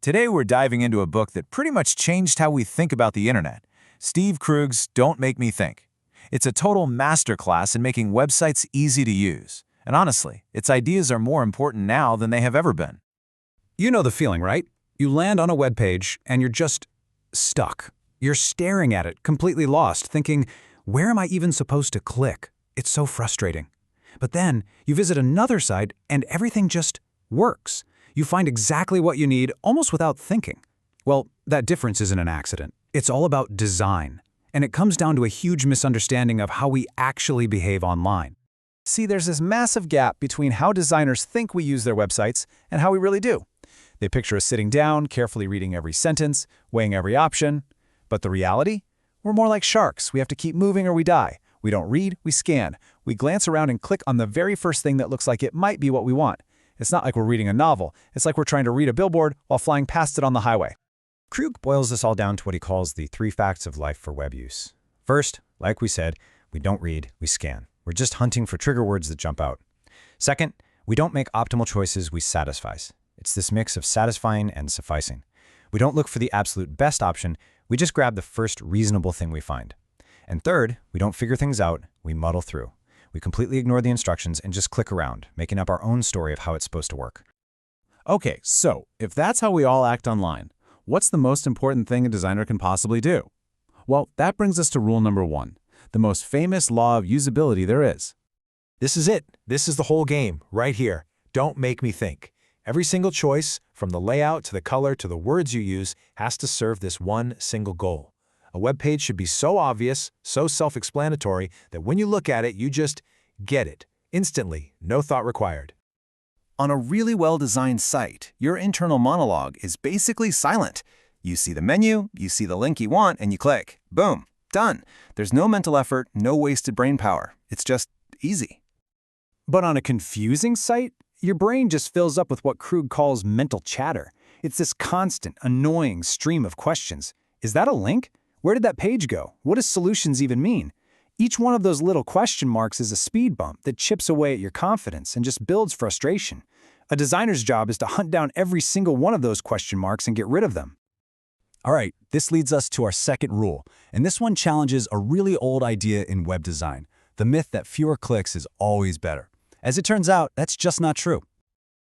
Today we're diving into a book that pretty much changed how we think about the internet, Steve Krug's Don't Make Me Think. It's a total masterclass in making websites easy to use. And honestly, its ideas are more important now than they have ever been. You know the feeling, right? You land on a web page and you're just stuck. You're staring at it, completely lost, thinking, where am I even supposed to click? It's so frustrating. But then you visit another site and everything just works. You find exactly what you need almost without thinking. Well, that difference isn't an accident. It's all about design. And it comes down to a huge misunderstanding of how we actually behave online. See, there's this massive gap between how designers think we use their websites and how we really do. They picture us sitting down, carefully reading every sentence, weighing every option. But the reality? We're more like sharks. We have to keep moving or we die. We don't read, we scan. We glance around and click on the very first thing that looks like it might be what we want. It's not like we're reading a novel. It's like we're trying to read a billboard while flying past it on the highway. Krug boils this all down to what he calls the 3 facts of life for web use. First, like we said, we don't read, we scan. We're just hunting for trigger words that jump out. Second, we don't make optimal choices, we satisfy. It's this mix of satisfying and sufficing. We don't look for the absolute best option, we just grab the first reasonable thing we find. And third, we don't figure things out, we muddle through. We completely ignore the instructions and just click around, making up our own story of how it's supposed to work. Okay, so if that's how we all act online, what's the most important thing a designer can possibly do? Well, that brings us to rule number 1, the most famous law of usability there is. This is it. This is the whole game, right here. Don't make me think. Every single choice, from the layout to the color to the words you use, has to serve this one single goal. A web page should be so obvious, so self-explanatory, that when you look at it, you just get it. Instantly, no thought required. On a really well-designed site, your internal monologue is basically silent. You see the menu, you see the link you want, and you click. Boom. Done. There's no mental effort, no wasted brain power. It's just easy. But on a confusing site, your brain just fills up with what Krug calls mental chatter. It's this constant, annoying stream of questions. Is that a link? Where did that page go? What does solutions even mean? Each one of those little question marks is a speed bump that chips away at your confidence and just builds frustration. A designer's job is to hunt down every single one of those question marks and get rid of them. All right, this leads us to our second rule, and this one challenges a really old idea in web design, the myth that fewer clicks is always better. As it turns out, that's just not true.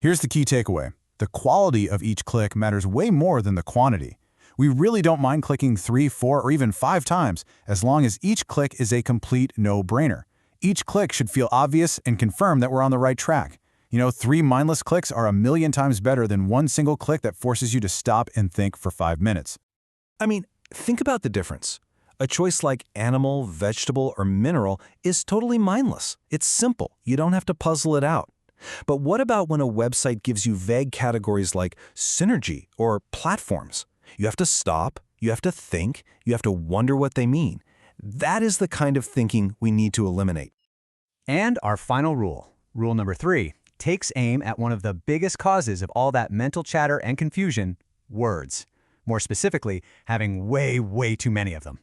Here's the key takeaway. The quality of each click matters way more than the quantity. We really don't mind clicking 3, 4, or even 5 times, as long as each click is a complete no-brainer. Each click should feel obvious and confirm that we're on the right track. 3 mindless clicks are 1,000,000 times better than one single click that forces you to stop and think for 5 minutes. I mean, think about the difference. A choice like animal, vegetable, or mineral is totally mindless. It's simple. You don't have to puzzle it out. But what about when a website gives you vague categories like synergy or platforms? You have to stop, you have to think, you have to wonder what they mean. That is the kind of thinking we need to eliminate. And our final rule, rule number 3, takes aim at one of the biggest causes of all that mental chatter and confusion, words. More specifically, having way too many of them.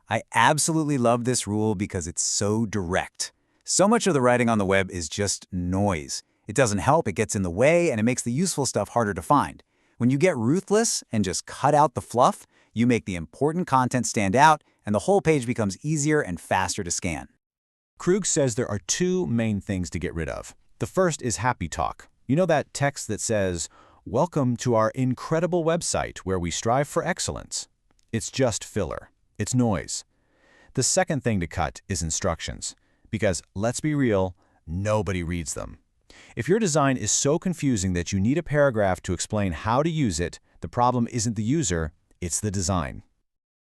I absolutely love this rule because it's so direct. So much of the writing on the web is just noise. It doesn't help, it gets in the way, and it makes the useful stuff harder to find. When you get ruthless and just cut out the fluff, you make the important content stand out, and the whole page becomes easier and faster to scan. Krug says there are 2 main things to get rid of. The first is happy talk. You know that text that says, "Welcome to our incredible website where we strive for excellence." It's just filler. It's noise. The second thing to cut is instructions. Because, let's be real, nobody reads them. If your design is so confusing that you need a paragraph to explain how to use it, the problem isn't the user, it's the design.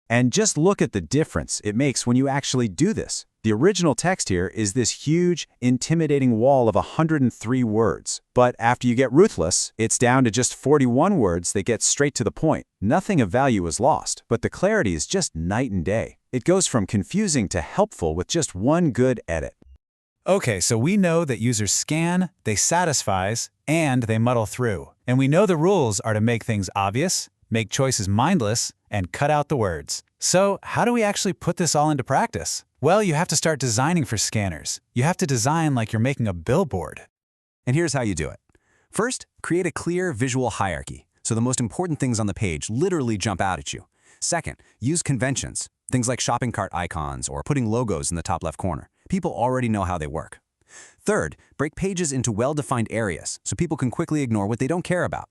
And just look at the difference it makes when you actually do this. The original text here is this huge, intimidating wall of 103 words. But after you get ruthless, it's down to just 41 words that get straight to the point. Nothing of value is lost, but the clarity is just night and day. It goes from confusing to helpful with just one good edit. Okay, so we know that users scan, they satisfy, and they muddle through. And we know the rules are to make things obvious, make choices mindless, and cut out the words. So how do we actually put this all into practice? Well, you have to start designing for scanners. You have to design like you're making a billboard. And here's how you do it. First, create a clear visual hierarchy. so the most important things on the page literally jump out at you. Second, use conventions, things like shopping cart icons or putting logos in the top left corner. People already know how they work. Third, break pages into well-defined areas so people can quickly ignore what they don't care about.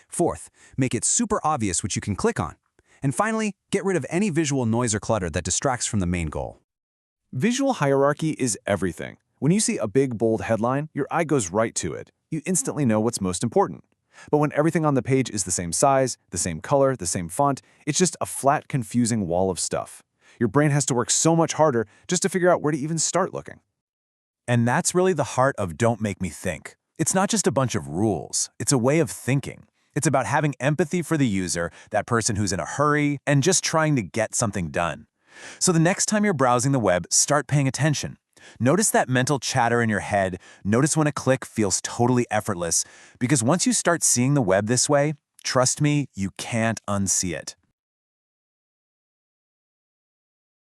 Fourth, make it super obvious what you can click on. And finally, get rid of any visual noise or clutter that distracts from the main goal. Visual hierarchy is everything. When you see a big, bold headline, your eye goes right to it. You instantly know what's most important. But when everything on the page is the same size, the same color, the same font, it's just a flat, confusing wall of stuff. Your brain has to work so much harder just to figure out where to even start looking. And that's really the heart of Don't Make Me Think. It's not just a bunch of rules. It's a way of thinking. It's about having empathy for the user, that person who's in a hurry, and just trying to get something done. So the next time you're browsing the web, start paying attention. Notice that mental chatter in your head. Notice when a click feels totally effortless. Because once you start seeing the web this way, trust me, you can't unsee it.